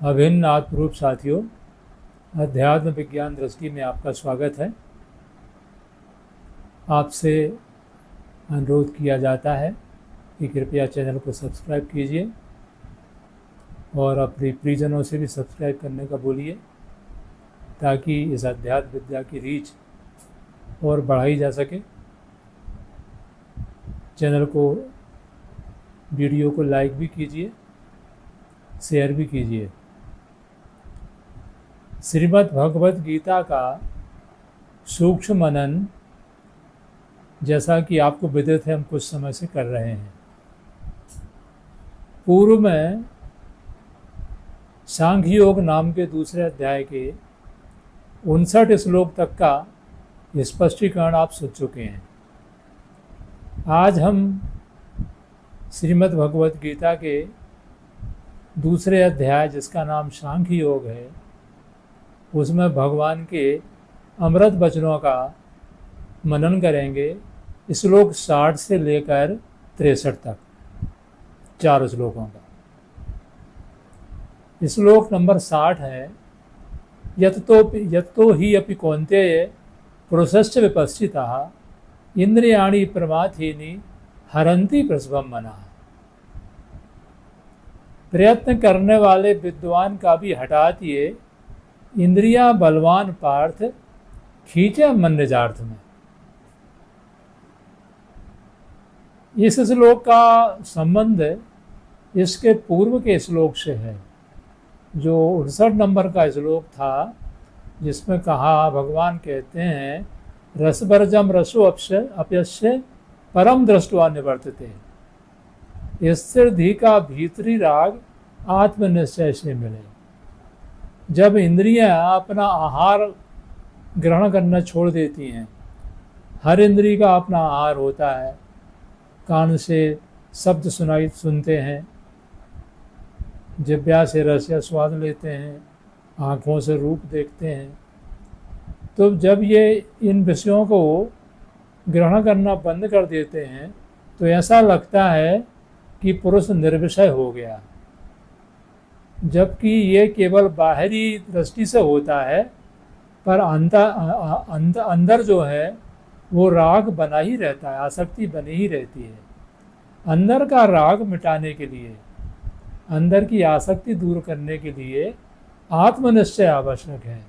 अभिन्न आत्मरूप साथियों, अध्यात्म विज्ञान दृष्टि में आपका स्वागत है। आपसे अनुरोध किया जाता है कि कृपया चैनल को सब्सक्राइब कीजिए और अपने प्रियजनों से भी सब्सक्राइब करने का बोलिए, ताकि इस अध्यात्म विद्या की रीच और बढ़ाई जा सके। चैनल को, वीडियो को लाइक भी कीजिए, शेयर भी कीजिए। श्रीमद् भगवद गीता का सूक्ष्म मनन, जैसा कि आपको विदित है, हम कुछ समय से कर रहे हैं। पूर्व में सांख्य योग नाम के दूसरे अध्याय के 59 श्लोक तक का स्पष्टीकरण आप सुन चुके हैं। आज हम श्रीमद् भगवद गीता के दूसरे अध्याय, जिसका नाम सांख्य योग है, उसमें भगवान के अमृत वचनों का मनन करेंगे। श्लोक 60 से लेकर 63 तक, 4 श्लोकों का। श्लोक नंबर 60 है, यत्तो ही अपि कौन्तेय पुरुषस्य विपश्चितः इंद्रियाणि प्रमाथीनि हरन्ति प्रसवं मनः। प्रयत्न करने वाले विद्वान का भी हटा दिए, इंद्रियां बलवान पार्थ खींचे मन निजार्थ में। इस श्लोक का संबंध इसके पूर्व के श्लोक से है, जो 59 नंबर का श्लोक था, जिसमें कहा, भगवान कहते हैं, रसवर्जम रसो अपयस्य परम दृष्टवा निवर्तते। स्थिर धी का भीतरी राग आत्मनिश्चय से मिले। जब इंद्रियां अपना आहार ग्रहण करना छोड़ देती हैं, हर इंद्रिय का अपना आहार होता है। कान से शब्द सुनते हैं, जिह्वा से रस या स्वाद लेते हैं, आँखों से रूप देखते हैं। तो जब ये इन विषयों को ग्रहण करना बंद कर देते हैं, तो ऐसा लगता है कि पुरुष निर्विषय हो गया, जबकि ये केवल बाहरी दृष्टि से होता है, पर अंदर जो है वो राग बना ही रहता है, आसक्ति बनी ही रहती है। अंदर का राग मिटाने के लिए, अंदर की आसक्ति दूर करने के लिए आत्मनिश्चय आवश्यक है।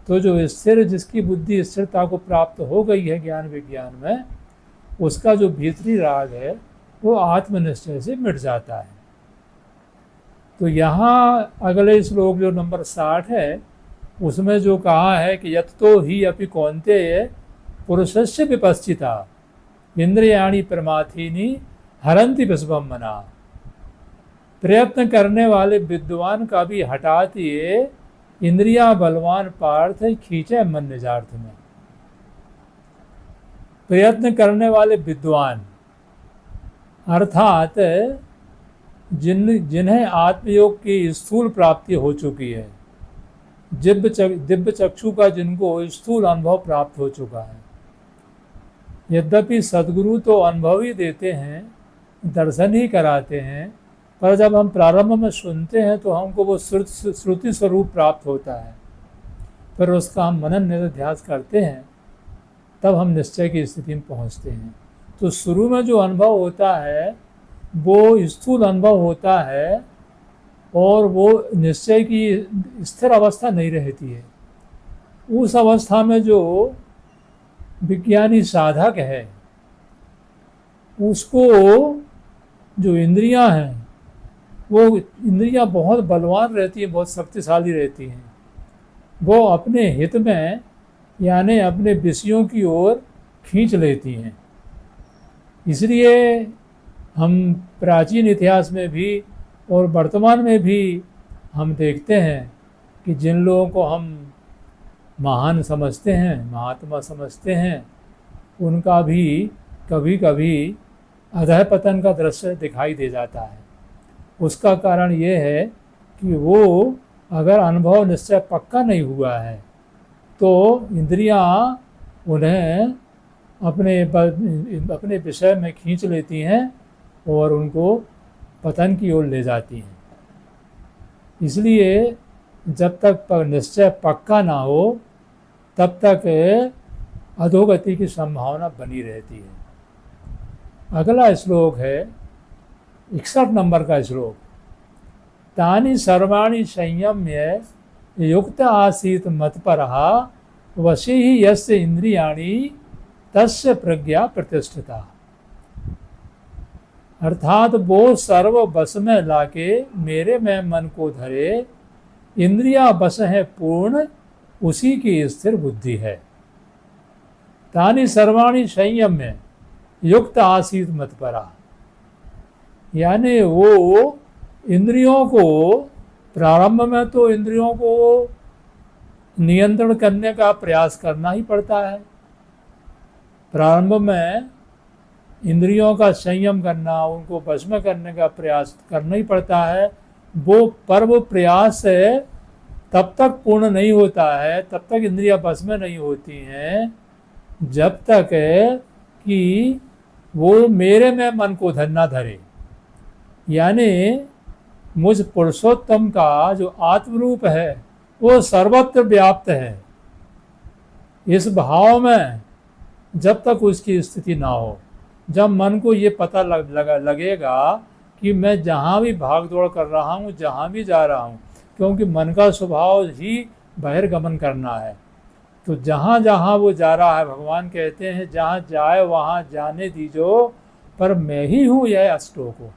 तो जो स्थिर, जिसकी बुद्धि स्थिरता को प्राप्त हो गई है ज्ञान विज्ञान में, उसका जो भीतरी राग है वो आत्मनिश्चय से मिट जाता है। तो यहाँ अगले श्लोक जो नंबर 60 है, उसमें जो कहा है कि यत्तो ही अपि कौन्तेय पुरुषस्य विपश्चिता इंद्रियाणि प्रमाथीनि हरन्ति प्रसवं मनः। प्रयत्न करने वाले विद्वान का भी हटा दिए, इंद्रियां बलवान पार्थ खींचे मन निजार्थ में। प्रयत्न करने वाले विद्वान अर्थात जिन्हें आत्मयोग की स्थूल प्राप्ति हो चुकी है, दिव्य चक्षु का जिनको स्थूल अनुभव प्राप्त हो चुका है। यद्यपि सद्गुरु तो अनुभव ही देते हैं, दर्शन ही कराते हैं, पर जब हम प्रारंभ में सुनते हैं तो हमको वो श्रुति स्वरूप प्राप्त होता है। फिर उसका हम मनन निधिध्यास करते हैं, तब हम निश्चय की स्थिति में पहुंचते हैं। तो शुरू में जो अनुभव होता है वो स्थूल अनुभव होता है, और वो निश्चय की स्थिर अवस्था नहीं रहती है। उस अवस्था में जो विज्ञानी साधक है, उसको जो इंद्रियां हैं, वो इंद्रियां बहुत बलवान रहती हैं, बहुत शक्तिशाली रहती हैं। वो अपने हित में, यानी अपने विषयों की ओर खींच लेती हैं। इसलिए हम प्राचीन इतिहास में भी और वर्तमान में भी हम देखते हैं कि जिन लोगों को हम महान समझते हैं, महात्मा समझते हैं, उनका भी कभी कभी अधः पतन का दृश्य दिखाई दे जाता है। उसका कारण ये है कि वो अगर अनुभव निश्चय पक्का नहीं हुआ है, तो इंद्रियां उन्हें अपने विषय में खींच लेती हैं और उनको पतन की ओर ले जाती हैं। इसलिए जब तक निश्चय पक्का ना हो तब तक अधोगति की संभावना बनी रहती है। अगला श्लोक है 61 नंबर का श्लोक। तानि सर्वाणि संयम्य युक्त आसीत मत्परः वशी ही यस्य इंद्रियाणि तस्य प्रज्ञा प्रतिष्ठिता। अर्थात वो सर्व बस में लाके मेरे में मन को धरे, इंद्रिया बस है पूर्ण, उसी की स्थिर बुद्धि है। तानि सर्वाणि संयम्य युक्त आसीत मत्परा, यानी वो इंद्रियों को प्रारंभ में तो इंद्रियों को नियंत्रण करने का प्रयास करना ही पड़ता है। प्रारंभ में इंद्रियों का संयम करना, उनको वश में करने का प्रयास करना ही पड़ता है। वो प्रयास तब तक पूर्ण नहीं होता है, तब तक इंद्रियां वश में नहीं होती हैं जब तक कि वो मेरे में मन को ना धरे। यानी मुझ पुरुषोत्तम का जो आत्मरूप है वो सर्वत्र व्याप्त है। इस भाव में जब तक उसकी स्थिति ना हो, जब मन को ये पता लगेगा कि मैं जहाँ भी भाग दौड़ कर रहा हूँ, जहाँ भी जा रहा हूँ, क्योंकि मन का स्वभाव ही बहिर्गमन करना है, तो जहाँ जहाँ वो जा रहा है, भगवान कहते हैं जहाँ जाए वहाँ जाने दीजो, पर मैं ही हूँ यह अष्टोको।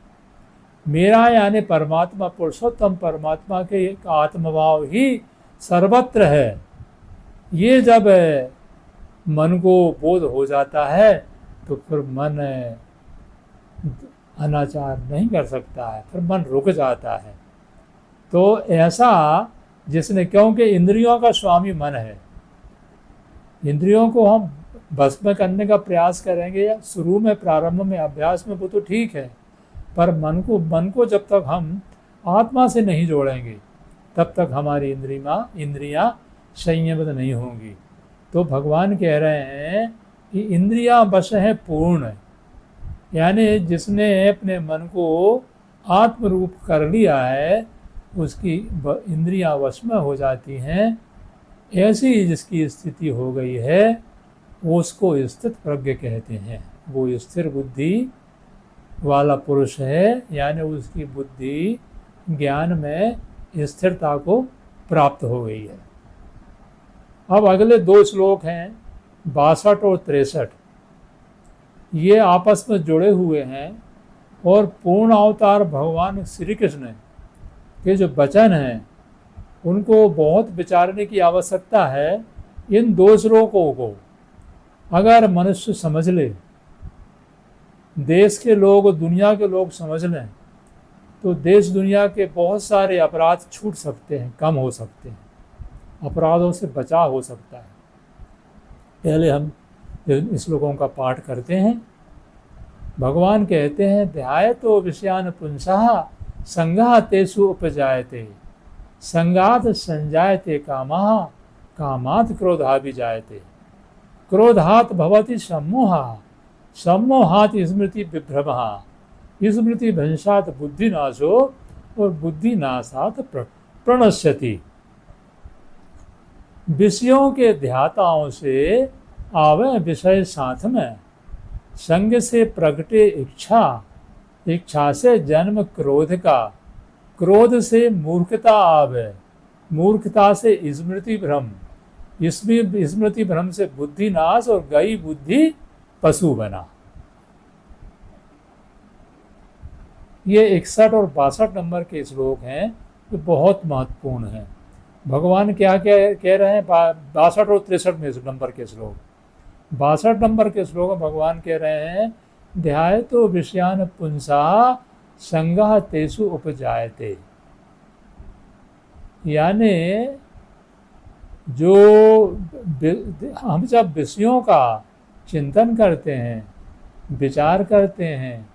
मेरा यानी परमात्मा, पुरुषोत्तम परमात्मा के एक आत्मभाव ही सर्वत्र है। ये जब मन को बोध हो जाता है तो फिर मन अनाचार नहीं कर सकता है, फिर मन रुक जाता है। तो ऐसा जिसने, क्योंकि इंद्रियों का स्वामी मन है, इंद्रियों को हम बस में करने का प्रयास करेंगे या शुरू में प्रारंभ में अभ्यास में वो तो ठीक है, पर मन को जब तक हम आत्मा से नहीं जोड़ेंगे तब तक हमारी इंद्रियां संयमित नहीं होंगी। तो भगवान कह रहे हैं कि इंद्रियां वश है पूर्ण, यानी जिसने अपने मन को आत्मरूप कर लिया है उसकी इंद्रियां वश में हो जाती हैं। ऐसी जिसकी स्थिति हो गई है उसको स्थित प्रज्ञ कहते हैं। वो स्थिर बुद्धि वाला पुरुष है, यानी उसकी बुद्धि ज्ञान में स्थिरता को प्राप्त हो गई है। अब अगले 2 श्लोक हैं 62 और 63। ये आपस में जुड़े हुए हैं और पूर्ण अवतार भगवान श्री कृष्ण के जो वचन हैं उनको बहुत विचारने की आवश्यकता है। इन 2 श्लोकों को अगर मनुष्य समझ ले, देश के लोग, दुनिया के लोग समझ लें, तो देश दुनिया के बहुत सारे अपराध छूट सकते हैं, कम हो सकते हैं, अपराधों से बचाव हो सकता है। पहले हम इन श्लोकों का पाठ करते हैं। भगवान कहते हैं ध्यायतो विषयान पुंसः संगः तेषु उपजायते, संगात संजायते कामः, कामात् क्रोधाभिजायते, क्रोधात् भवति सम्मोहः, सम्मोहात् स्मृति विभ्रमः, स्मृति भंशात् बुद्धिनाशो, और बुद्धिनाशात् प्रणश्यति। विषयों के ध्याताओं से आवे विषय साथ में, संग से प्रगटे इच्छा, इच्छा से जन्म क्रोध का, क्रोध से मूर्खता आवे, मूर्खता से स्मृति भ्रम, स्मृति भ्रम से बुद्धिनाश, और गई बुद्धि पशु बना। ये 61 और 62 नंबर के श्लोक हैं जो बहुत महत्वपूर्ण हैं। भगवान क्या कह रहे हैं 62 और 63 में नंबर के श्लोक। 62 नंबर के श्लोक में भगवान कह रहे हैं ध्यायतो विषयान पुंसः संगः तेषु उपजायते, यानी जो हम जब विषयों का चिंतन करते हैं, विचार करते हैं,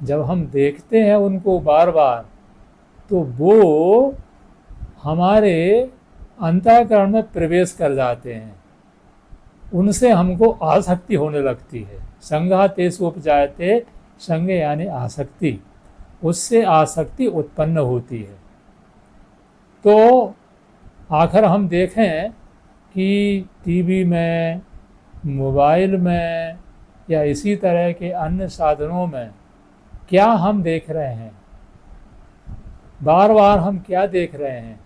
जब हम देखते हैं उनको बार बार, तो वो हमारे अंतःकरण में प्रवेश कर जाते हैं, उनसे हमको आसक्ति होने लगती है। संगः तेषु उपजायते, संग यानी आसक्ति, उससे आसक्ति उत्पन्न होती है। तो आखिर हम देखें कि टीवी में, मोबाइल में या इसी तरह के अन्य साधनों में क्या हम देख रहे हैं, बार बार हम क्या देख रहे हैं,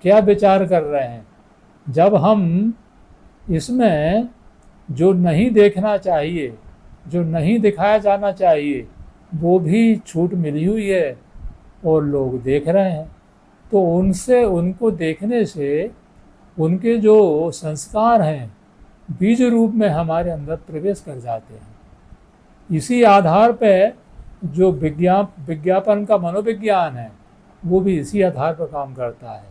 क्या विचार कर रहे हैं। जब हम इसमें जो नहीं देखना चाहिए, जो नहीं दिखाया जाना चाहिए, वो भी छूट मिली हुई है और लोग देख रहे हैं, तो उनसे, उनको देखने से उनके जो संस्कार हैं बीज रूप में हमारे अंदर प्रवेश कर जाते हैं। इसी आधार पे जो विज्ञापन का मनोविज्ञान है वो भी इसी आधार पर काम करता है।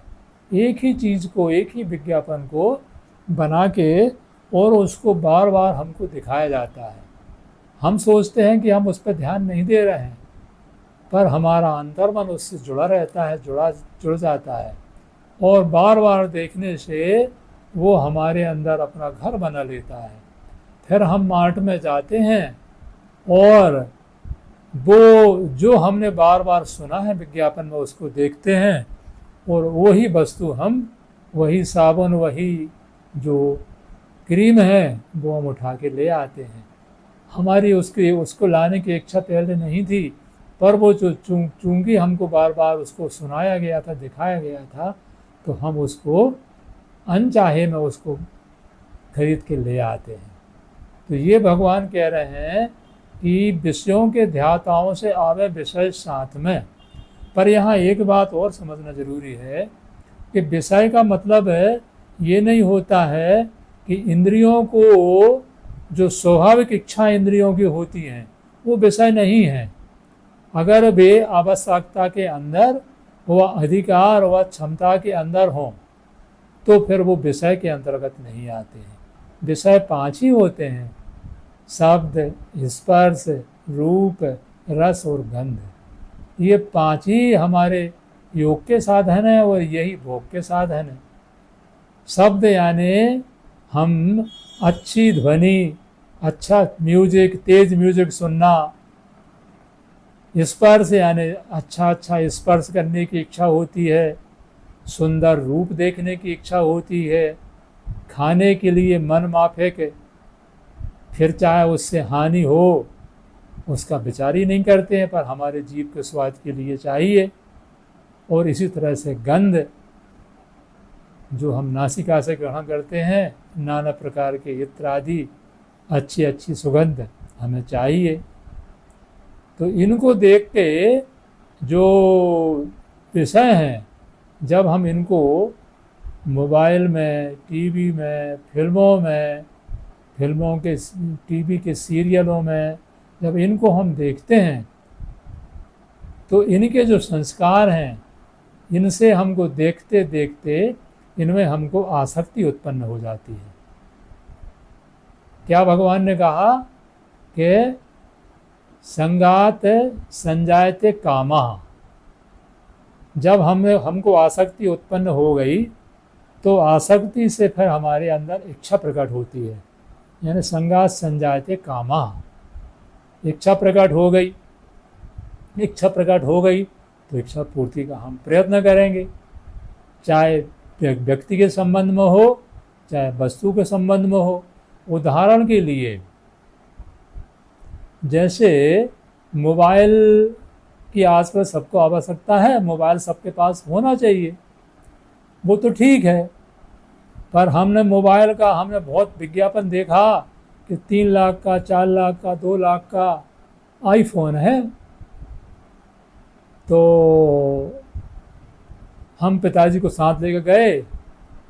एक ही चीज़ को, एक ही विज्ञापन को बना के और उसको बार बार हमको दिखाया जाता है। हम सोचते हैं कि हम उस पर ध्यान नहीं दे रहे हैं, पर हमारा अंतर्मन उससे जुड़ा रहता है, जुड़ जाता है, और बार बार देखने से वो हमारे अंदर अपना घर बना लेता है। फिर हम मार्ट में जाते हैं और वो जो हमने बार बार सुना है विज्ञापन में उसको देखते हैं, और वही वस्तु हम, वही साबुन, वही जो क्रीम है वो हम उठा के ले आते हैं। हमारी उसको लाने की इच्छा पहले नहीं थी, पर वो जो चूंकि हमको बार बार उसको सुनाया गया था, दिखाया गया था, तो हम उसको अनचाहे में उसको खरीद के ले आते हैं। तो ये भगवान कह रहे हैं कि विषयों के ध्याताओं से आवे विषय साथ में। पर यहाँ एक बात और समझना जरूरी है कि विषय का मतलब है, ये नहीं होता है कि इंद्रियों को, जो स्वाभाविक इच्छा इंद्रियों की होती हैं, वो विषय नहीं है। अगर वे आवश्यकता के अंदर व अधिकार व क्षमता के अंदर हों तो फिर वो विषय के अंतर्गत नहीं आते हैं। विषय 5 ही होते हैं: शब्द, स्पर्श, रूप, रस और गंध। ये 5 ही हमारे योग के साधन हैं और यही भोग के साधन हैं। शब्द यानी हम अच्छी ध्वनि, अच्छा म्यूजिक, तेज म्यूजिक सुनना। स्पर्श यानी अच्छा स्पर्श करने की इच्छा होती है। सुंदर रूप देखने की इच्छा होती है। खाने के लिए मन माफिक, फिर चाहे उससे हानि हो उसका विचार ही नहीं करते हैं, पर हमारे जीव के स्वाद के लिए चाहिए। और इसी तरह से गंध, जो हम नासिका से ग्रहण करते हैं, नाना प्रकार के इत्र आदि अच्छी सुगंध हमें चाहिए। तो इनको देख के जो विषय हैं, जब हम इनको मोबाइल में, टीवी में, फिल्मों के, टीवी के सीरियलों में जब इनको हम देखते हैं तो इनके जो संस्कार हैं, इनसे हमको देखते देखते इनमें हमको आसक्ति उत्पन्न हो जाती है। क्या भगवान ने कहा कि संगात संजायते कामः। जब हमको आसक्ति उत्पन्न हो गई तो आसक्ति से फिर हमारे अंदर इच्छा प्रकट होती है, यानी संगात संजायते कामः। इच्छा प्रकट हो गई, तो इच्छा पूर्ति का हम प्रयत्न करेंगे, चाहे व्यक्ति के संबंध में हो, चाहे वस्तु के संबंध में हो। उदाहरण के लिए जैसे मोबाइल की आजकल सबको आवश्यकता है, मोबाइल सबके पास होना चाहिए, वो तो ठीक है, पर हमने मोबाइल का, हमने बहुत विज्ञापन देखा कि 3 लाख का, 4 लाख का, 2 लाख का आईफोन है। तो हम पिताजी को साथ लेकर गए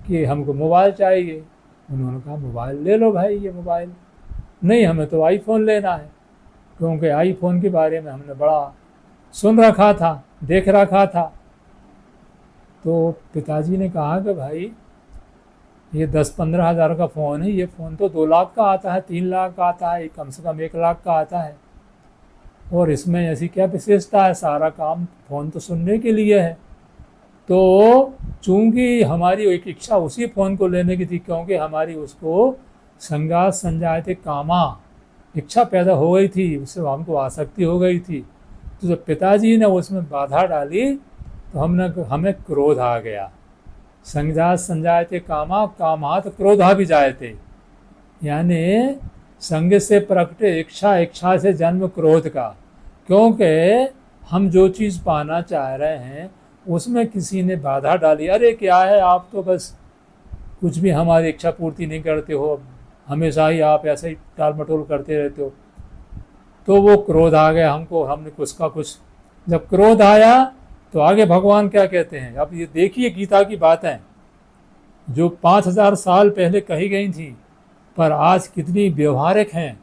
कि हमको मोबाइल चाहिए। उन्होंने कहा मोबाइल ले लो भाई, ये मोबाइल नहीं, हमें तो आईफोन लेना है, क्योंकि आईफोन के बारे में हमने बड़ा सुन रखा था, देख रखा था। तो पिताजी ने कहा कि भाई ये 10-15 हज़ार का फ़ोन है, ये फ़ोन तो 2 लाख का आता है, 3 लाख का आता है, कम से कम 1 लाख का आता है, और इसमें ऐसी क्या विशेषता है, सारा काम फ़ोन तो सुनने के लिए है। तो चूंकि हमारी एक इच्छा उसी फ़ोन को लेने की थी, क्योंकि हमारी उसको संगात संजायते कामा, इच्छा पैदा हो गई थी, उससे हमको आसक्ति हो गई थी। तो जब पिताजी ने उसमें बाधा डाली तो हमें क्रोध आ गया। संजात संजायते कामा कामात क्रोधा भी जायते, यानी संग से प्रकटे इच्छा, इच्छा से जन्म क्रोध का। क्योंकि हम जो चीज़ पाना चाह रहे हैं उसमें किसी ने बाधा डाली, अरे क्या है आप तो बस कुछ भी हमारी इच्छा पूर्ति नहीं करते हो, हमेशा ही आप ऐसे ही टाल मटोल करते रहते हो, तो वो क्रोध आ गया हमको, हमने कुछ का कुछ। जब क्रोध आया तो आगे भगवान क्या कहते हैं, अब ये देखिए गीता की बातें जो 5000 साल पहले कही गई थी पर आज कितनी व्यवहारिक हैं।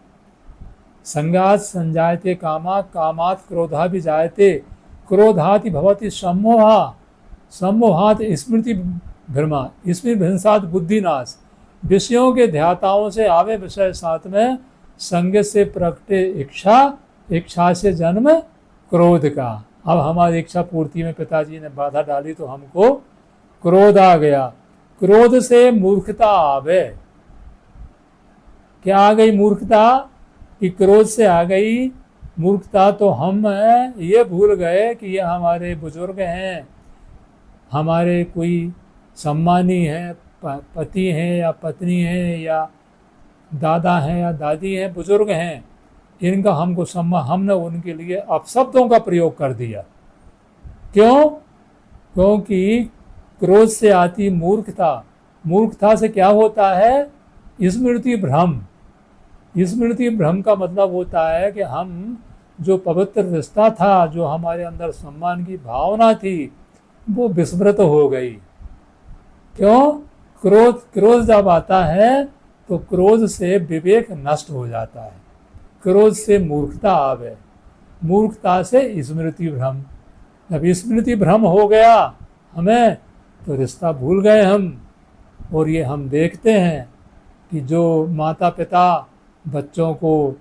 संगात संजायते कामा कामात क्रोधा भी जायते, क्रोधाति भवति सम्मोहा, सम्मोहात स्मृति भ्रमा, स्मृति भ्रंशात बुद्धिनाश। विषयों के ध्याताओं से आवे विषय साथ में, संग से प्रकटे इच्छा, इच्छा से जन्म क्रोध का। अब हमारी इच्छा पूर्ति में पिताजी ने बाधा डाली तो हमको क्रोध आ गया। क्रोध से मूर्खता आवे। क्या आ गई मूर्खता? कि क्रोध से आ गई मूर्खता, तो हम ये भूल गए कि ये हमारे बुजुर्ग हैं, हमारे कोई सम्मानी हैं, पति हैं या पत्नी हैं या दादा हैं या दादी हैं, बुजुर्ग हैं, इनका हमको सम्मान, हमने उनके लिए अपशब्दों का प्रयोग कर दिया। क्यों? क्योंकि क्रोध से आती मूर्खता। मूर्खता से क्या होता है? स्मृति भ्रम। स्मृति भ्रम का मतलब होता है कि हम जो पवित्र रिश्ता था, जो हमारे अंदर सम्मान की भावना थी, वो विस्मृत हो गई। क्यों? क्रोध जब आता है तो क्रोध से विवेक नष्ट हो जाता है, क्रोध से मूर्खता आवे, मूर्खता से स्मृति भ्रम। जब स्मृति भ्रम हो गया हमें तो रिश्ता भूल गए हम। और ये हम देखते हैं कि जो माता पिता बच्चों को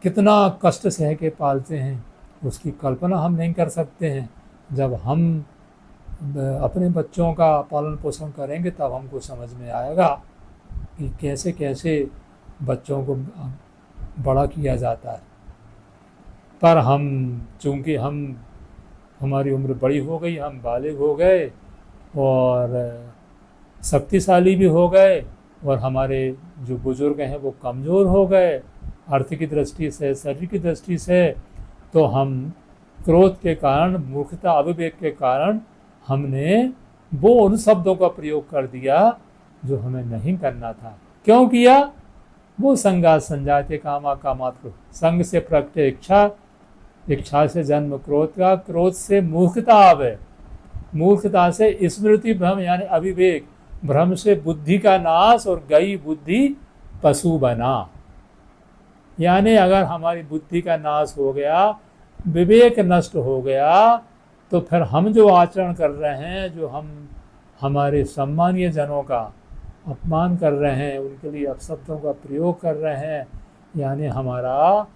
कितना कष्ट सह के पालते हैं, उसकी कल्पना हम नहीं कर सकते हैं। जब हम अपने बच्चों का पालन पोषण करेंगे तब हमको समझ में आएगा कि कैसे कैसे बच्चों को बड़ा किया जाता है। पर हम चूँकि हमारी उम्र बड़ी हो गई, हम बालिग हो गए और शक्तिशाली भी हो गए, और हमारे जो बुजुर्ग हैं वो कमज़ोर हो गए अर्थ की दृष्टि से, शरीर की दृष्टि से, तो हम क्रोध के कारण, मूर्खता अविवेक के कारण हमने वो उन शब्दों का प्रयोग कर दिया जो हमें नहीं करना था। क्यों किया? वो संगात संजाते कामा कामात क्रोध, संग से प्रकटे इच्छा, इच्छा से जन्म क्रोध का, क्रोध से मूर्खता आवे, मूर्खता से स्मृति भ्रम यानी अविवेक, भ्रम से बुद्धि का नाश, और गई बुद्धि पशु बना। यानी अगर हमारी बुद्धि का नाश हो गया, विवेक नष्ट हो गया, तो फिर हम जो आचरण कर रहे हैं, जो हम हमारे सम्मानीय जनों का अपमान कर रहे हैं, उनके लिए अपशब्दों का प्रयोग कर रहे हैं, यानी हमारा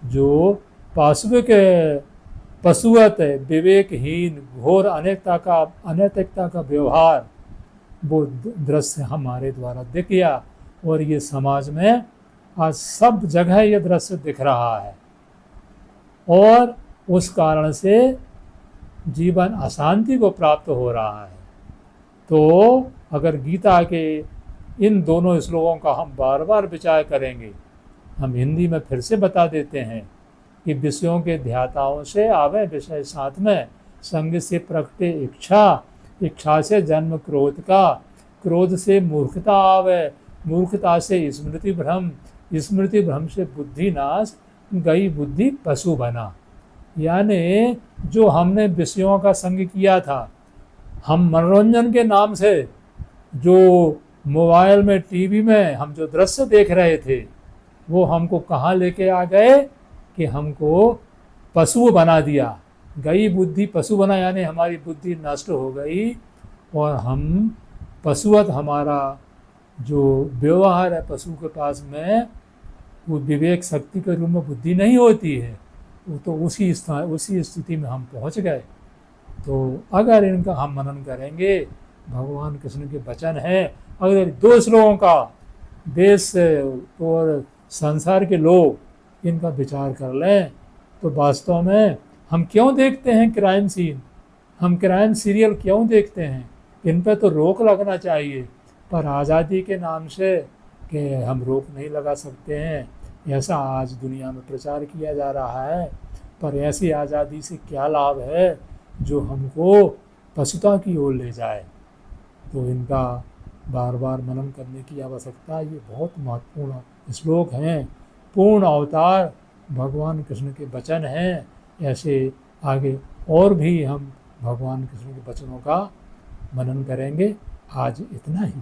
जो पाशविक पशुवत विवेकहीन घोर अनैतिकता का व्यवहार, वो दृश्य हमारे द्वारा दिख गया। और ये समाज में आज सब जगह ये दृश्य दिख रहा है, और उस कारण से जीवन अशांति को प्राप्त हो रहा है। तो अगर गीता के इन दोनों श्लोकों का हम बार बार विचार करेंगे, हम हिंदी में फिर से बता देते हैं कि विषयों के ध्याताओं से आवे विषय साथ में, संग से प्रकटे इच्छा, इच्छा से जन्म क्रोध का, क्रोध से मूर्खता आवे, मूर्खता से स्मृति भ्रम, स्मृति भ्रम से बुद्धि नाश, गई बुद्धि पशु बना। यानी जो हमने विषयों का संग किया था, हम मनोरंजन के नाम से जो मोबाइल में, टीवी में हम जो दृश्य देख रहे थे, वो हमको कहाँ लेके आ गए कि हमको पशु बना दिया। गई बुद्धि पशु बना, यानी हमारी बुद्धि नष्ट हो गई, और हम पशुवत, हमारा जो व्यवहार है पशु के पास में, वो विवेक शक्ति के रूप में बुद्धि नहीं होती है, वो तो उसी स्थिति में हम पहुंच गए। तो अगर इनका हम मनन करेंगे, भगवान कृष्ण के वचन है, अगर 2 श्लोकों का देश और संसार के लोग इनका विचार कर लें, तो वास्तव में हम क्यों देखते हैं क्राइम सीन, हम क्राइम सीरियल क्यों देखते हैं, इन पर तो रोक लगना चाहिए, पर आज़ादी के नाम से कि हम रोक नहीं लगा सकते हैं, ऐसा आज दुनिया में प्रचार किया जा रहा है। पर ऐसी आज़ादी से क्या लाभ है जो हमको पशुता की ओर ले जाए। तो इनका बार बार मनन करने की आवश्यकता, ये बहुत महत्वपूर्ण श्लोक हैं, पूर्ण अवतार भगवान कृष्ण के वचन हैं। ऐसे आगे और भी हम भगवान कृष्ण के वचनों का मनन करेंगे। आज इतना ही।